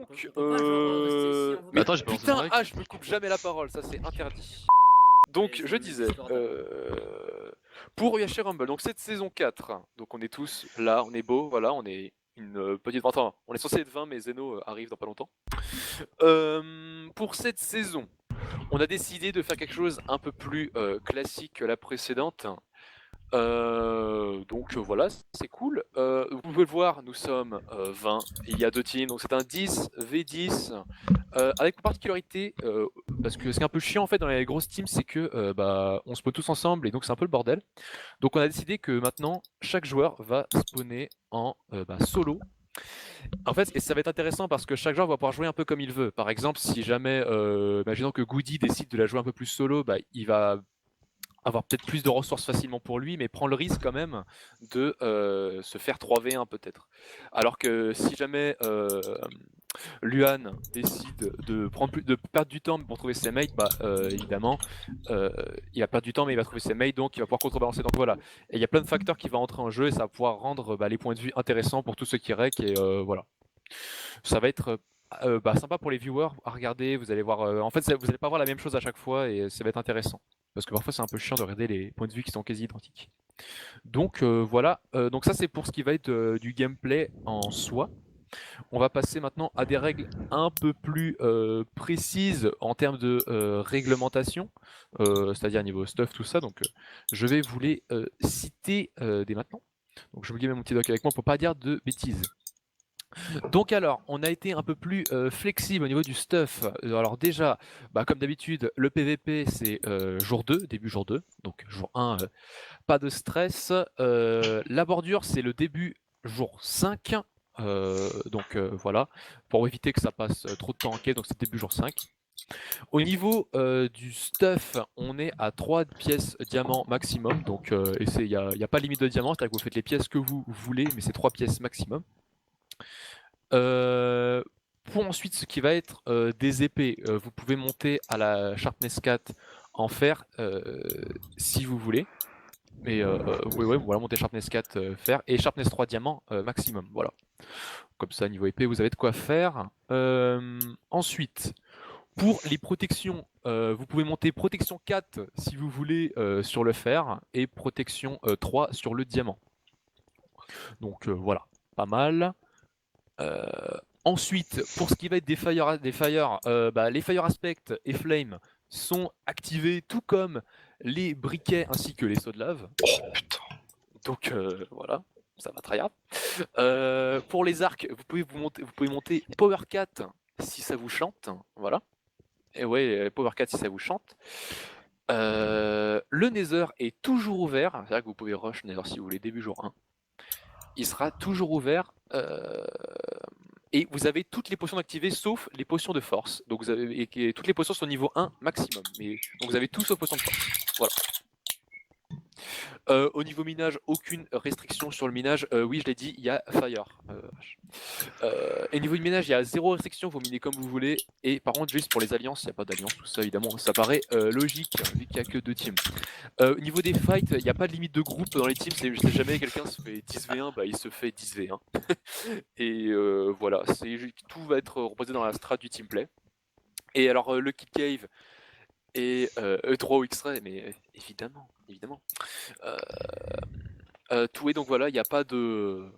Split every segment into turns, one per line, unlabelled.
Donc,
On peut pas, genre, rester ici, on veut
mais
pas.
attends, j'ai pas lancé mon
putain,
rec.
je me coupe jamais la parole, ça c'est interdit.
Mais
Donc,
c'est
je
le
disais,
Discord.
pour Yashi Rumble, donc cette saison 4, donc on est tous là, on est beau, voilà, on est une petite vingtaine, on est censé être 20, mais Zeno arrive dans pas longtemps. Pour cette saison, on a décidé de faire quelque chose un peu plus classique que la précédente. Donc voilà, c'est cool. Vous pouvez le voir, nous sommes 20, il y a 2 teams, donc c'est un 10v10, avec une particularité, parce que ce qui est un peu chiant en fait dans les grosses teams, c'est que on spawn tous ensemble et donc c'est un peu le bordel. Donc on a décidé que maintenant, chaque joueur va spawner en solo. En fait, et ça va être intéressant parce que chaque joueur va pouvoir jouer un peu comme il veut. Par exemple, si jamais, imaginons que Goody décide de la jouer un peu plus solo, il va avoir peut-être plus de ressources facilement pour lui, mais prend le risque quand même de se faire 3v1 peut-être. Alors que si jamais Luan décide de perdre du temps pour trouver ses mates, évidemment, il va perdre du temps, mais il va trouver ses mates, donc il va pouvoir contrebalancer. Donc voilà. Et il y a plein de facteurs qui vont entrer en jeu et ça va pouvoir rendre les points de vue intéressants pour tous ceux qui rec. Et voilà. Ça va être sympa pour les viewers à regarder. Vous allez voir. En fait, vous n'allez pas voir la même chose à chaque fois et ça va être intéressant. Parce que parfois, c'est un peu chiant de regarder les points de vue qui sont quasi identiques. Donc voilà. Donc ça, c'est pour ce qui va être du gameplay en soi. On va passer maintenant à des règles un peu plus précises en termes de réglementation, c'est-à-dire niveau stuff, tout ça. Donc je vais vous les citer dès maintenant. Donc je me mets mon petit doc avec moi pour pas dire de bêtises. Donc alors, on a été un peu plus flexible au niveau du stuff. Alors déjà, comme d'habitude, le PVP c'est jour 2, début jour 2. Donc jour 1, pas de stress. La bordure c'est le début jour 5. Voilà, pour éviter que ça passe trop de temps en quête, donc c'est début jour 5. Au niveau du stuff, on est à 3 pièces diamants maximum. Donc il n'y a pas de limite de diamants, c'est-à-dire que vous faites les pièces que vous voulez, mais c'est 3 pièces maximum. Pour ensuite ce qui va être des épées, vous pouvez monter à la Sharpness 4 en fer si vous voulez. Mais voilà, monter Sharpness 4 fer et Sharpness 3 diamants maximum. Voilà. Comme ça, niveau épée, vous avez de quoi faire. Ensuite, pour les protections, vous pouvez monter protection 4 si vous voulez sur le fer et protection 3 sur le diamant. Donc voilà, pas mal. Ensuite, pour ce qui va être des fire, les fire aspect et flame sont activés tout comme les briquets ainsi que les sauts de lave.
Oh putain.
Donc voilà, ça va tryhard. Pour les arcs, vous pouvez monter Power 4 si ça vous chante, voilà. Et ouais, Power 4 si ça vous chante. Le Nether est toujours ouvert, c'est-à-dire que vous pouvez rush Nether si vous voulez début jour 1. Il sera toujours ouvert. Et vous avez toutes les potions activées sauf les potions de force. Donc vous avez et toutes les potions sont niveau 1 maximum. Donc vous avez tout sauf potions de force. Voilà. Au niveau minage, aucune restriction sur le minage. Oui, je l'ai dit, il y a fire. Et niveau de minage, il y a 0 restriction, vous minez comme vous voulez. Et par contre, juste pour les alliances, il n'y a pas d'alliance, tout ça évidemment, ça paraît logique, vu qu'il n'y a que 2 teams. Au niveau des fights, il n'y a pas de limite de groupe dans les teams, c'est jamais quelqu'un se fait 10v1, il se fait 10v1. Et voilà, tout va être reposé dans la strat du teamplay. Et alors le Kid Cave et E3 ou X-Ray, mais évidemment. Tout est donc voilà, il n'y a pas de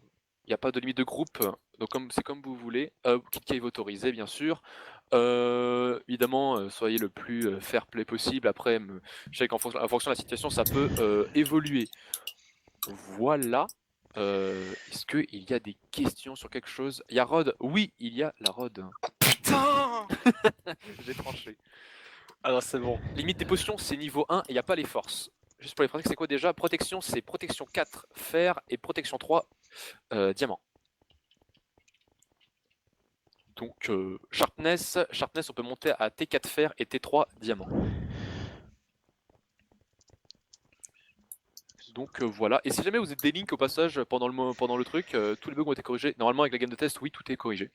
limite de groupe, donc c'est comme vous voulez. Kid Cave autorisé bien sûr. Évidemment, soyez le plus fair play possible. Après, je sais qu'en fonction de la situation, ça peut évoluer. Voilà. Est-ce qu'il y a des questions sur quelque chose? Il y a Rod? Oui, il y a la Rod.
Putain.
J'ai tranché.
Alors c'est bon.
Limite des potions, c'est niveau 1 et il n'y a pas les forces. Juste pour les pratiques, c'est quoi déjà? Protection, c'est protection 4 fer et protection 3 diamant. Donc sharpness, on peut monter à T4 fer et T3 diamant. Donc voilà, et si jamais vous êtes des links au passage pendant le truc, tous les bugs ont été corrigés. Normalement avec la game de test, oui, tout est corrigé.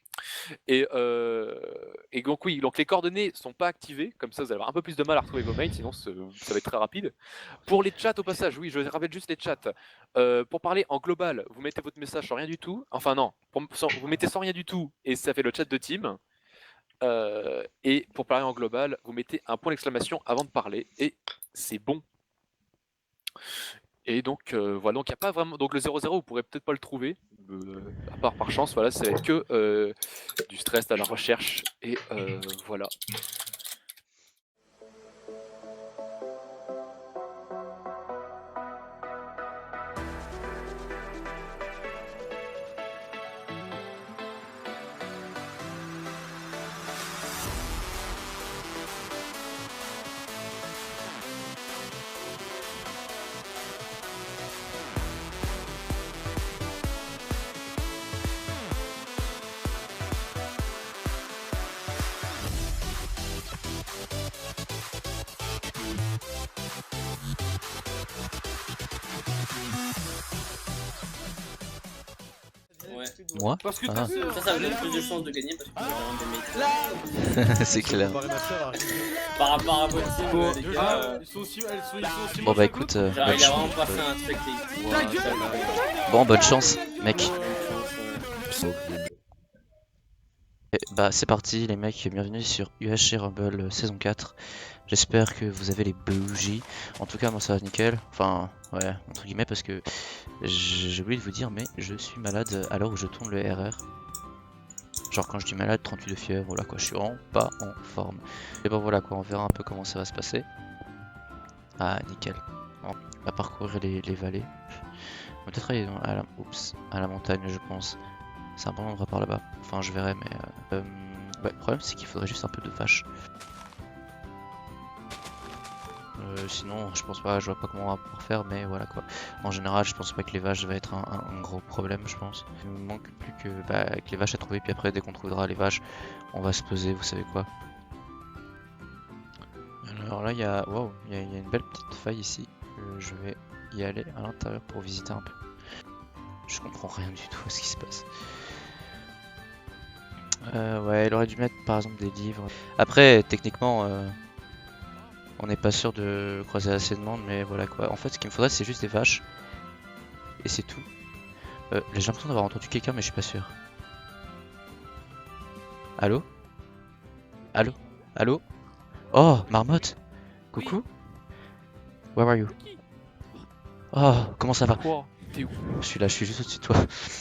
Et donc oui, donc les coordonnées sont pas activées, comme ça vous allez avoir un peu plus de mal à retrouver vos mails, sinon ça va être très rapide. Pour les chats au passage, oui, je rappelle juste les chats. Pour parler en global, vous mettez votre message sans rien du tout. Enfin non, vous mettez sans rien du tout et ça fait le chat de team. Et pour parler en global, vous mettez un point d'exclamation avant de parler et c'est bon. Et donc voilà, donc il y a pas vraiment, donc le 0-0 vous pourrez peut-être pas le trouver, à part par chance, voilà, ça va être que du stress à la recherche et voilà.
Ouais.
Moi
Parce que
Ah.
ta sœur.
Ça vous donne plus de chances de gagner parce que vous avez un des mecs.
C'est clair.
Par rapport à votre team,
Bon,
les
déjà,
gars,
ils sont aussi aussi
Bon bah écoute,
genre,
bonne
il a
chance.
vraiment pas fait un truc les
Ta gueule
Bon, bonne chance, mec. Et bah c'est parti les mecs, bienvenue sur UHC Rumble saison 4. J'espère que vous avez les bougies. En tout cas moi ça va nickel. Enfin ouais, entre guillemets parce que j'ai oublié de vous dire mais je suis malade à l'heure où je tourne le RR. Genre quand je dis malade, 38 de fièvre, voilà quoi, je suis vraiment pas en forme. Et bon voilà quoi, on verra un peu comment ça va se passer. Ah nickel. On va parcourir les vallées. On va peut-être aller à la montagne je pense. C'est un bon endroit par là-bas. Enfin, je verrai, mais ouais, le problème, c'est qu'il faudrait juste un peu de vaches. Sinon, je pense pas, je vois pas comment on va pouvoir faire, mais voilà quoi. En général, je pense pas que les vaches va être un gros problème, je pense. Il me manque plus que les vaches à trouver, puis après, dès qu'on trouvera les vaches, on va se peser, vous savez quoi. Alors là, il y a une belle petite faille ici. Je vais y aller à l'intérieur pour visiter un peu. Je comprends rien du tout à ce qui se passe. Ouais, il aurait dû mettre par exemple des livres. Après, techniquement, on n'est pas sûr de croiser assez de monde, mais voilà quoi. En fait, ce qu'il me faudrait, c'est juste des vaches. Et c'est tout. J'ai l'impression d'avoir entendu quelqu'un, mais je suis pas sûr. Allô? Allô? Allô? Oh, Marmotte! Coucou? Where are you? Oh, comment ça va?
Quoi? T'es où?
Je suis là, je suis juste au-dessus de toi.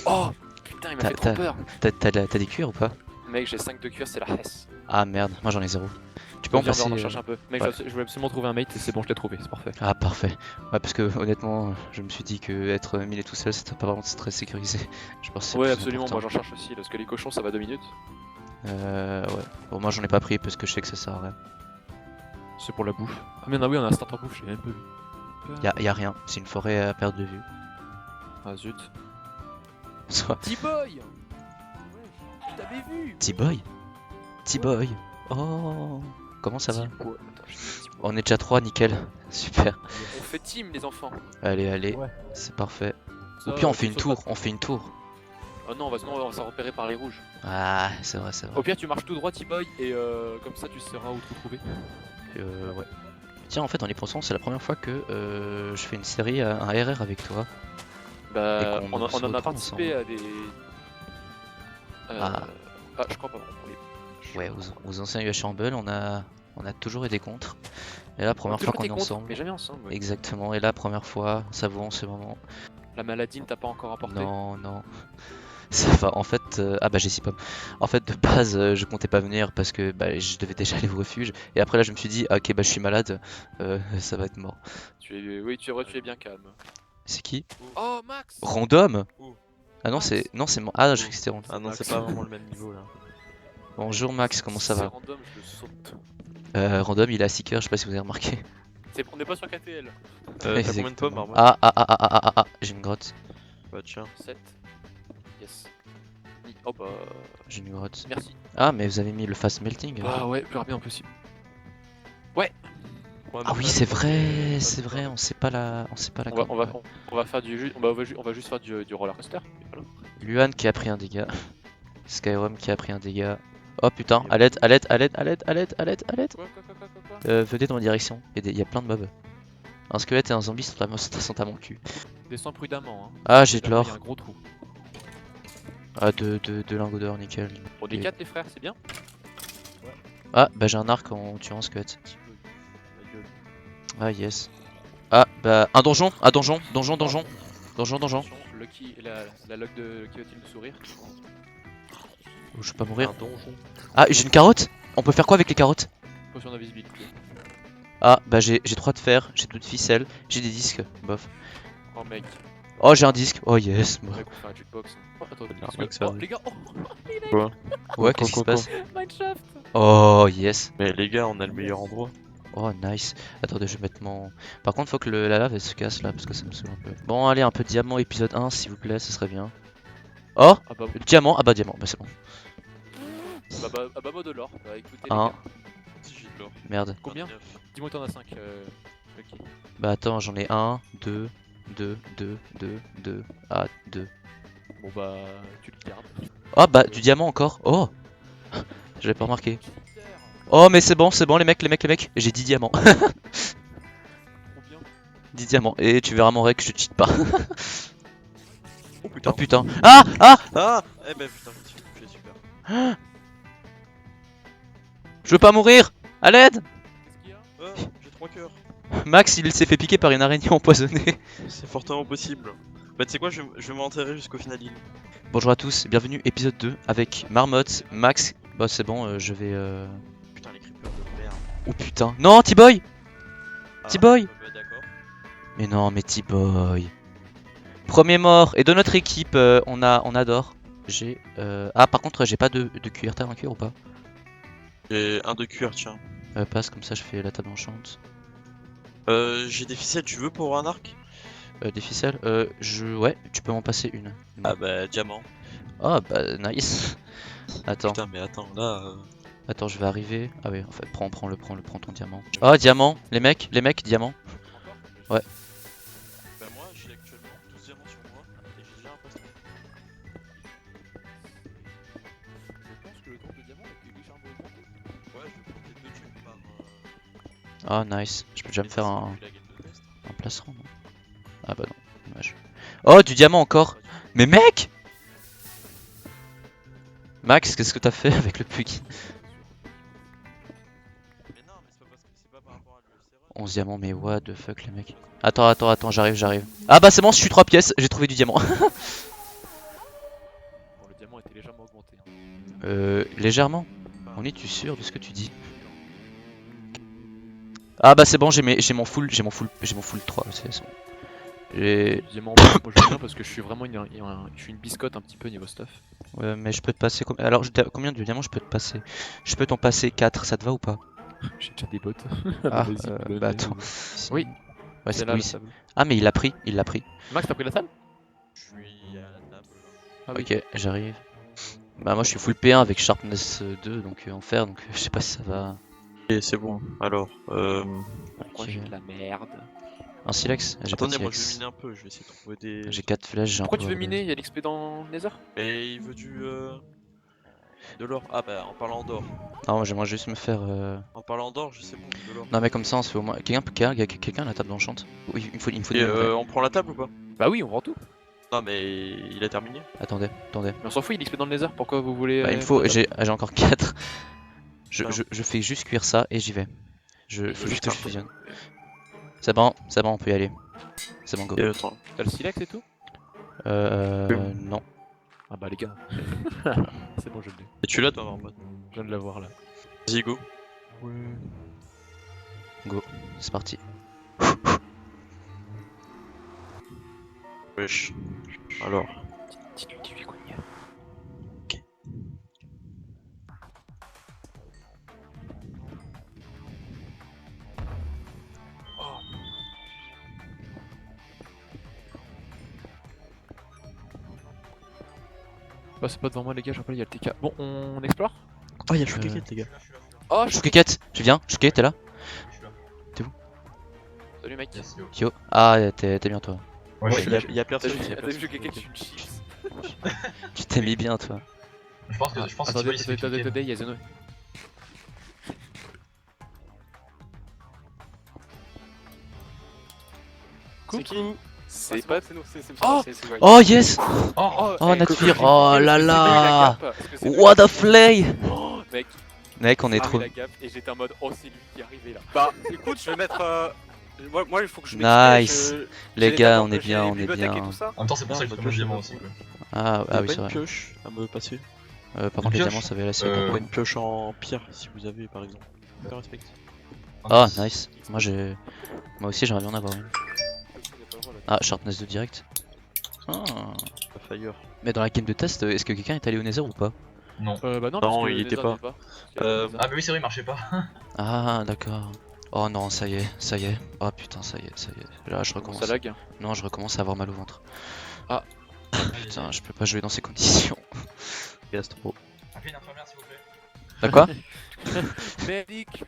Oh putain, il m'a fait trop peur.
T'as des cuirs ou pas?
Mec, j'ai 5 de cuir, c'est la hesse.
Ah merde, moi j'en ai 0. Tu peux en
Vas-y,
passer?
on en cherche un peu. Mec,
ouais.
je voulais absolument trouver un mate et c'est bon, je l'ai trouvé, c'est parfait.
Ah parfait. Ouais parce que honnêtement je me suis dit que être millé tout seul c'était pas vraiment très sécurisé. Je pense que c'est
Ouais,
plus
absolument, moi
important.
j'en cherche aussi, parce que les cochons ça va 2 minutes.
Ouais. Bon moi j'en ai pas pris parce que je sais que ça sert à rien.
C'est pour la bouffe. Ah mais oui, on a un starter bouffe, j'ai même pas vu.
Y a rien, c'est une forêt à perte de vue.
Ah zut.
Soit
T-Boy! Je t'avais vu!
T-Boy. T-Boy. Oh comment ça va?
T-Boy. Attends, je dis T-Boy.
On est déjà 3, nickel. Super.
On fait team les enfants.
Allez,
Ouais.
c'est parfait.
Ça,
Ou puis on fait
comme
une
ça,
tour, on fait une tour.
Oh non, sinon on va se repérer par les rouges.
Ah c'est vrai.
Au pire, tu marches tout droit, T-Boy, et comme ça tu sauras où te retrouver.
Ouais. Tiens en fait en y pensant c'est la première fois que je fais une série, un RR avec toi.
Bah,
Et qu'on
on
se
en a
retrouve
participé
ensemble.
à des.
Ah.
Je crois pas.
Ouais, aux anciens UH Rumble, on a toujours été contre. Et là, première fois qu'on est ensemble.
Mais jamais ensemble. Ouais.
Exactement. Et là, première fois, savourons ce moment.
La maladie ne t'a pas encore apporté.
Non. Ça va. En fait, ah bah j'ai si pas. En fait, de base, je comptais pas venir parce que bah, je devais déjà aller au refuge. Et après là, je me suis dit, ah, ok, bah je suis malade. Ça va être mort.
Oui, tu es vrai, tu es bien calme.
C'est qui?
Oh, Max!
Random?
Ouh.
Ah non,
Max.
c'est mon. Ah, je crois que c'était random.
Ah non, c'est pas vraiment le même niveau là.
Bonjour Max, comment ça
C'est
va?
random, je le saute.
Random, il est à 6 je sais pas si vous avez remarqué.
On n'est pas sur KTL.
T'as combien de pommes,
Exactement.
Armand?
Ah, j'ai une grotte.
Bah tiens.
7. Yes. Oh bah.
J'ai une grotte.
Merci.
Ah, mais vous avez mis le fast melting.
Ah ouais, plus rapidement possible. Ouais.
Ouais,
Ah
mais
oui,
pas-
c'est
pas
vrai,
de-
c'est vrai, on sait pas la
On va,
corde.
on va faire on va juste faire du roller coaster. Et voilà.
Luan qui a pris un dégât. Skyrim qui a pris un dégât. Oh putain,
Et
à l'aide,
vous-
à l'aide, à l'aide, à l'aide, à l'aide, à l'aide, à l'aide.
Quoi
Venez dans ma direction, il y a plein de mobs. Un squelette et un zombie sont à mon cul.
Descends prudemment. Hein.
Ah, j'ai de
Là-bas, il y a
l'or.
un gros trou.
Ah, deux lingots d'or, nickel.
Pour des
Et-
4 les frères, c'est bien.
Ah, bah j'ai un arc en tuant un squelette.
Un petit peu. Ma gueule.
Ah, yes. Ah, bah un donjon, donjon. Donjon.
Attention, Lucky, la lock de Lucky va-t-il nous sourire?
Oh, je vais pas mourir.
Un donjon.
Ah, j'ai une carotte. On peut faire quoi avec les carottes?
Potion d'invisibilité.
Ah, bah j'ai 3 de fer, j'ai 2 de ficelle, j'ai des disques, bof.
Oh mec,
Oh, j'ai un disque. Oh yes. Bon.
mec, on fait un jukebox. Oh, attends,
mec, ça
oh,
arrive.
les gars, oh,
Ouais, qu'est-ce qui se passe?
Mineshaft.
Oh yes.
Mais les gars, on a le meilleur endroit.
Oh nice. Attendez, je vais mettre mon... Par contre, faut que la lave elle se casse là, parce que ça me saoule un peu. Bon, allez, un peu de diamant épisode 1, s'il vous plaît, ce serait bien. Oh,
Ah bah,
diamant. Ah bah diamant, bah c'est bon.
mode de l'or. Bah écoutez, les
Un.
gars,
Si j'ai de l'or.
Merde.
combien
29.
Dis-moi que t'en as 5, Lucky.
Bah attends, j'en ai 1, 2, 2, 2, 2, 2. Ah, 2.
Bon bah, tu le gardes.
Oh bah du diamant encore. Oh. J'avais pas remarqué. Oh mais c'est bon les mecs. J'ai 10 diamants.
Combien
10 diamants. Et tu verras mon rec, je cheat pas.
Oh putain.
Oh putain. Ah.
Ah. Eh ben putain, je me suis touché, super.
Je veux pas mourir. À l'aide.
Qu'est-ce qu'il y a
J'ai 3 cœurs.
Max, il s'est fait piquer par une araignée empoisonnée.
C'est fortement possible. Bah tu sais quoi, je vais m'enterrer jusqu'au finalile.
Bonjour à tous, bienvenue épisode 2 avec Marmotte, Max. Bah c'est bon, je vais...
Putain, les creepers de merde.
Oh putain. Non, T-Boy.
Ah,
T-Boy.
bah, d'accord.
Mais non, mais T-Boy. Premier mort. Et de notre équipe, on adore. J'ai... Ah par contre, j'ai pas de cuir. T'as un cuir ou pas?
J'ai un de cuir, tiens.
Passe, comme ça je fais la table enchante.
J'ai des ficelles, tu veux pour un arc?
Des ficelles Ouais, tu peux m'en passer une.
Ah bah diamant.
Ah bah nice. Attends,
Putain mais attends, là...
attends, je vais arriver. Ah oui, en fait, prends ton diamant. Oh, diamant. Les mecs, diamant. Ouais.
Bah moi j'ai actuellement 12 diamants sur moi et j'ai déjà un poste.
Je pense que le nombre de diamants est légèrement augmenté.
Ouais, je vais prendre les 2 trucs par...
Ah nice. Je peux déjà me faire un
la game de test.
placerant. Non. Ah bah non, dommage. Oh, du diamant encore. Mais mec. Max, qu'est-ce que t'as fait avec le plugin?
Mais non, mais c'est pas par rapport à l'USR.
11 diamants, mais what the fuck les mecs. Attends, j'arrive. Ah bah c'est bon, je suis 3 pièces, j'ai trouvé du diamant.
Bon, le diamant était légèrement augmenté. Hein.
Légèrement. On est-tu sûr de ce que tu dis? Ah bah c'est bon, j'ai mon full 3, c'est bon. J'ai...
Le diamant, moi je bien parce que je suis vraiment je suis une biscotte un petit peu niveau stuff.
Ouais, mais je peux te passer... Alors, combien de diamants je peux te passer? Je peux t'en passer 4, ça te va ou pas?
J'ai déjà des bottes.
Ah,
Vas-y,
bah attends.
Oui.
Ouais, c'est
là
oui.
la table.
Ah, mais il l'a pris.
Max, t'as pris la salle?
Je suis à la table.
Ah oui.
Ok, j'arrive. Bah moi je suis full P1 avec Sharpness 2, donc en fer, donc je sais pas si ça va...
Et c'est bon. Alors,
Pourquoi
Ok.
j'ai de la merde?
Un silex? J'ai pas de
attendez, moi je vais
silex.
miner un peu, je vais essayer de trouver des...
J'ai 4 flèches, j'ai un
Pourquoi tu
peu
veux miner? Y'a l'XP dans Nether?
Et il veut de l'or. Ah bah en parlant d'or.
Non, moi j'aimerais juste me faire...
En parlant d'or, je sais bon, de l'or.
Non mais comme ça on se fait au moins... Quelqu'un a la table d'enchante? Oui, il me faut
Et
des nouvelles.
on prend la table ou pas?
Bah oui, on prend tout.
Non mais il a terminé.
Attendez.
Mais on s'en fout, il y a l'XP dans le Nether. Pourquoi vous voulez.
Bah, il me faut... J'ai encore 4.
Non.
Je fais juste cuire ça et j'y vais. Faut juste que je
Putain.
fusionne. C'est bon, on peut y aller. C'est bon, go.
Et attends.
T'as le silex et tout?
Non.
Ah bah les gars. C'est bon, je l'ai.
Et tu l'as toi en mode.
Je viens de l'avoir là.
Vas-y go.
Ouais.
Go. C'est parti.
Wesh. Alors.
Dis-lui quoi. Bah c'est pas devant moi les gars, je rappelle il y a le TK. Bon, on explore?
Ah y'a le
Euh,
les gars.
Oh,
Chouquette, tu viens? Chouquette, t'es là? T'es où?
Salut mec.
Yes, yo.
Yo. Ah, t'es bien toi.
Ouais, je suis
y a
T'as
personne.
vu,
y a
t'as
personne.
vu quelqu'un qui fume chips?
Tu t'es mis bien toi.
Je pense que
Attendez,
Thibaut, il s'est fait
attendez,
kicker.
il y a Zeno.
C'est qui?
C'est pas.
C'est nous, c'est
Oh
c'est Wally.
Oh yes.
Oh,
Oh
eh,
Natfir.
Coco,
Oh
j'ai
là
fait
là.
la cape, parce que c'est lui
What
qui
a
a-
flay.
Oh, mec,
Mec, on est
j'ai
trop.
la cape et j'étais en mode oh c'est lui qui est arrivé là.
Bah écoute, je vais mettre. Moi, il faut que je
Nice.
m'explique.
Les
j'ai
gars,
diamants-
on est
j'ai
bien,
les
on est
bibliothèques
bien.
et tout ça.
en même temps, c'est pour ça que je
Merde,
prends le
je
diamant
sais
aussi,
pas.
quoi.
Ah
Y'a
oui
pas
c'est
une
vrai.
pioche à me passer.
Par contre les
pioche
diamants ça va laisser.
Euh,
Ou une pioche en pierre si vous avez par exemple. Je respecte.
Oh nice. Moi aussi j'aimerais bien en avoir une. Ah sharpness de direct. Ah.
Pas fire.
Mais dans la game de test, est-ce que quelqu'un est allé au Nether ou pas?
Non.
Bah non,
Non,
parce que
il
les
était
autres
pas.
n'étaient
Euh,
Ah, bah oui, c'est vrai, il marchait pas.
Ah d'accord. Oh non ça y est, ça y est. Oh putain ça y est, ça y est. Là je
Comment
recommence.
ça lag?
Non je recommence à avoir mal au ventre.
Ah.
Putain je peux pas jouer dans ces conditions.
Gastro.
Appelez une infirmière, s'il vous plaît.
Bah quoi?
Medic.